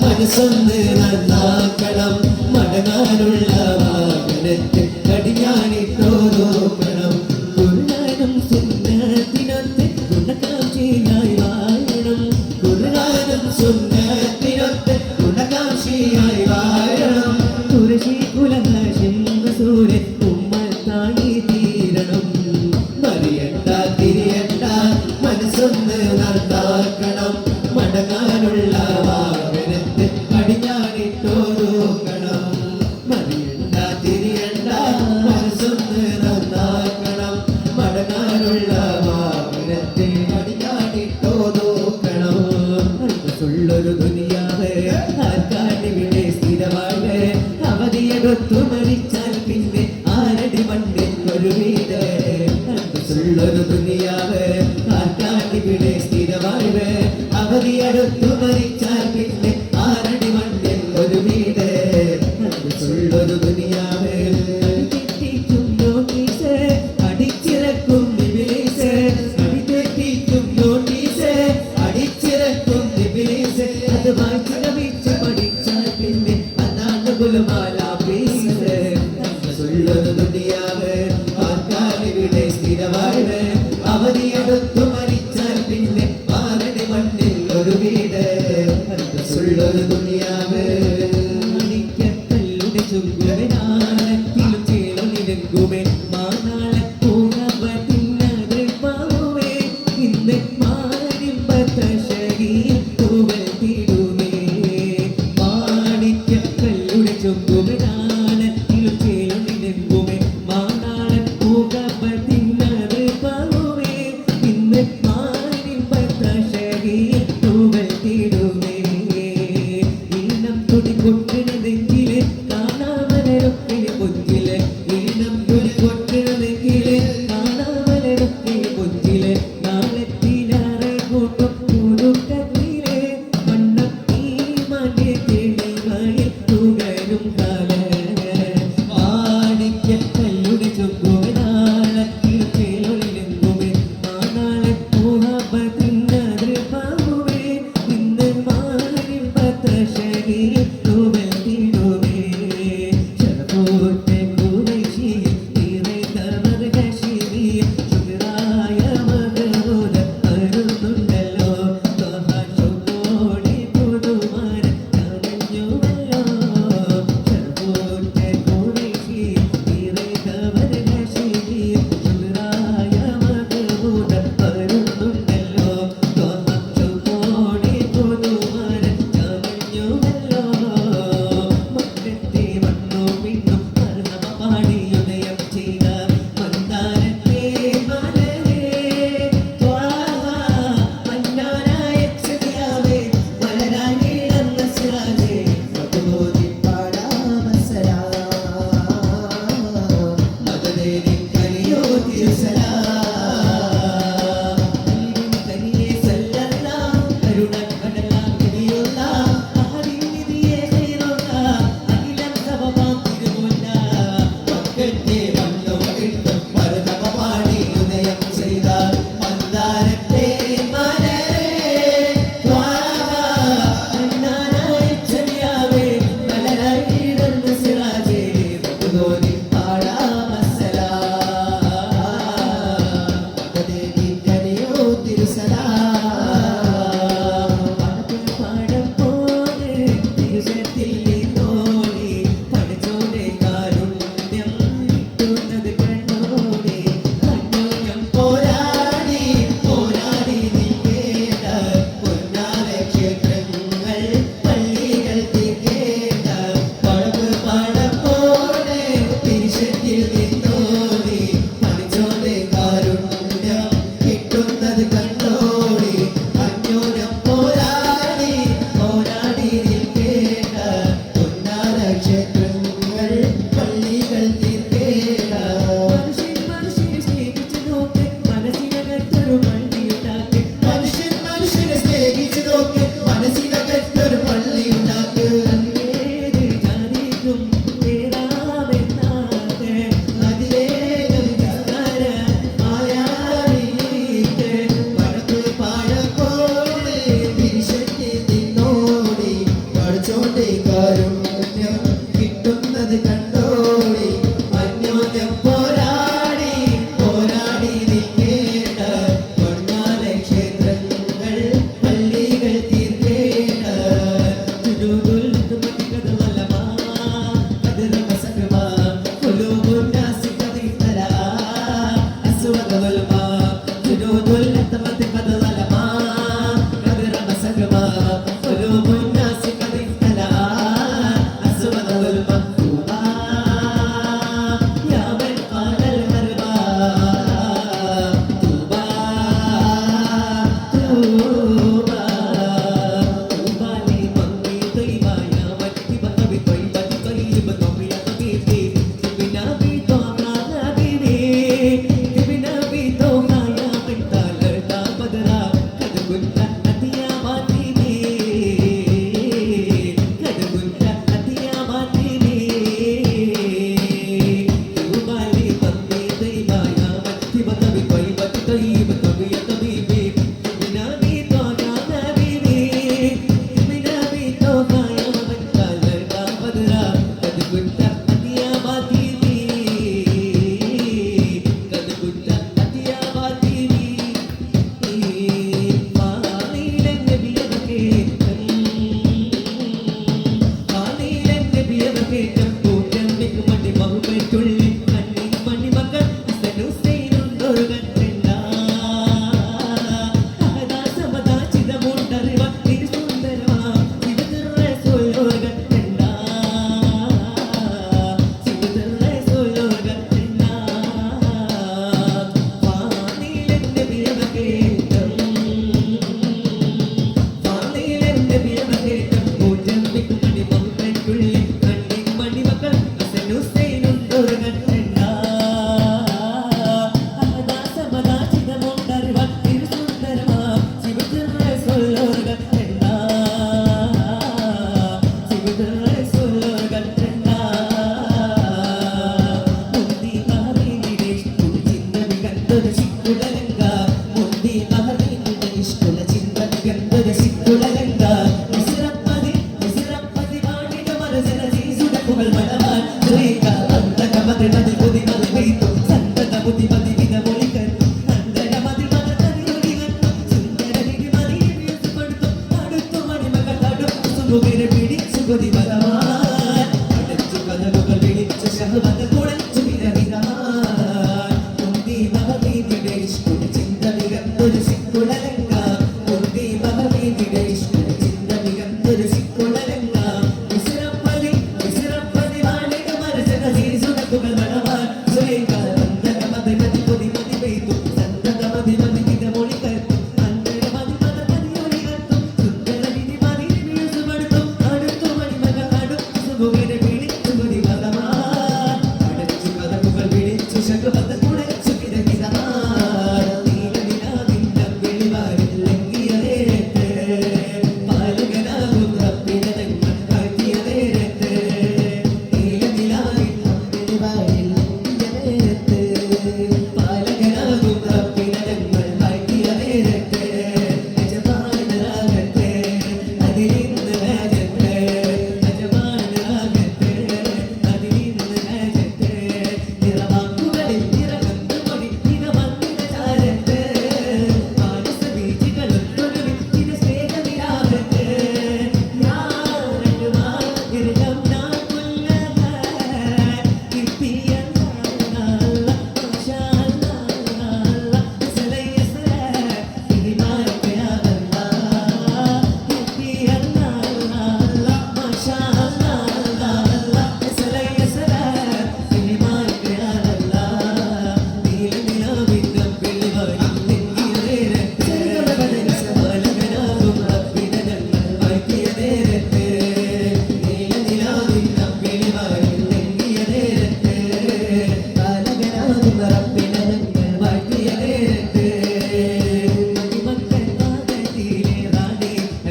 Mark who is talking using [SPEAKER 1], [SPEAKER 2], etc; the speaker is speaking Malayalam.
[SPEAKER 1] മനസ്സൊന്ന് നന്നാക്കണം മടങ്ങാനുള്ള വാഹനത്തിൽ കടിഞ്ഞാണിട്ടോരോക്കണം കുർആനും സുന്നത്തിനൊത്ത് ഗുണകാംക്ഷിയായി വാഴണം കുർആനും സുന്നത്തിനൊത്ത് ഗുണകാംക്ഷിയായി വാഴണം കുറശി കുലഹാശിം റസൂലെ ഉമ്മത്തായി തീരണം മറിയണ്ട തിരിയണ്ട മനസ്സൊന്ന് നന്നാക്കണം മടങ്ങാനുള്ള വാഹനത്തിൽ കടിഞ്ഞാണിട്ടോരോക്കണം മറിയണ്ട തിരിയണ്ട മനസ്സൊന്ന് നന്നാക്കണം മടങ്ങാനുള്ള വാഹനത്തിൽ കടിഞ്ഞാണിട്ടോരോക്കണം ഉള്ളൊരു ദുനിയാവ് ആർക്കാട്ടിവിടെ സ്ഥിരമാണ് അവധിയെടുത്തു മരിച്ചാൽ പിന്നെ ആരടി മണ്ണിൽ ഒരു വീട് ഉള്ളൊരു ദുനിയാവ് ആർക്കാട്ടിവിടെ സ്ഥിരമാണ് അവധിയെടുത്തു മരിച്ചാൽ പിന്നെ ആരടി മണ്ണിൽ ഒരു വീട് ഉള്ളൊരു ദുനിയാവ് അടിച്ചിറക്കും ഇബ്ലീസ് അടിതെറ്റിക്കും നോട്ടീസ് അടിച്ചിറക്കും ഇബ്ലീസ് അത് വായിച്ചു ലഭിച്ച് പഠിച്ചാൽ പിന്നെ അതാണ് ഗുലുമാലാഫീസ് ഉള്ളൊരു ദുനിയാവ് ആർക്കാലിവിടെ സ്ഥിരമാണ് അവധിയെടുത്തു മരിച്ചാൽ പിന്നെ ആരടി മണ്ണിൽ ഒരു വീട് قلوب الناس قد امتلأت أسود المكتوبة يا من قال الهربا طوبى طوبى طوبى لمن طيبة يا مكتبة بطيبة طيبة يا حبيبي جبنا بطوعة حبيبي جبنا بطوعة يا من طالت بدرا قد كنت أتيا ماتيني قد كنت أتيا ماتيني طوبى لمن طيبة يا مكتبة بطيبة طيبة يا حبيبي جبنا بطوعة حبيبي جبنا بطوعة يا من طالت بدرا قد كنت أتيا ماتيني قد كنت أتيا ماتيني قليلا النبي بكيت قليلا النبي بكيت പൂജമ്മിക്ക് മണി മഹുബത്തുള്ളി കണ്ണി മണി മകൾ ഹസൻ ഹുസൈനും ദുർഗത്തിണ്ട അഹദാസമദാ ചിതമുണ്ടറിവ തിരുസുന്ദരമാ ചിതതുറേ സോലോർഗത്തിണ്ട ചിതതുറേ സോലോർഗത്തിണ്ട വാനിലെ നബിയെ ബകേറ്റം വാനിലെ നബിയെ ബകേറ്റം പൂജമ്മിക്ക് മണി മഹുബത്തുള്ളി കണ്ണി മണി മകൾ ഹസൻ ഹുസൈനും ദുർഗത്തിണ്ട അഹദാസമദാ ചിതമുണ്ടറിവ തിരുസുന്ദരമാ ചിതതുറേ സോലോർഗത്തിണ്ട ചിതതുറേ സോലോർഗത്തിണ്ട മുന്തി മഹദീനിലെ ചിന്തനി കണ്ടൊരു ശിക്കുലലങ്ക മുന്തി മഹദീനിലെ ഇഷ്കുല ചിന്തനി കണ്ടൊരു ശിക്കുലലങ്ക നിസിറപ്പതി വാണിക മനസന ജീസുട പുകൾ മണവാൻ ദ്വൈക അന്തക മതി മതി പുതി മതി വെയ്തു സന്തത പുതി മതി വിധ മൊഴികൾ അന്തക മതി മകതറിയൊടികൾ സുന്ദരനിധി മതി വീഴ്ചപ്പെടുത്തു അടുത്തു മണിമകൾ തടുത്തു സുമുഖരെ പിടിച്ചു കൊതി ബലവാൻ അടച്ചു കഥകൾ പിടിച്ച ശഹവത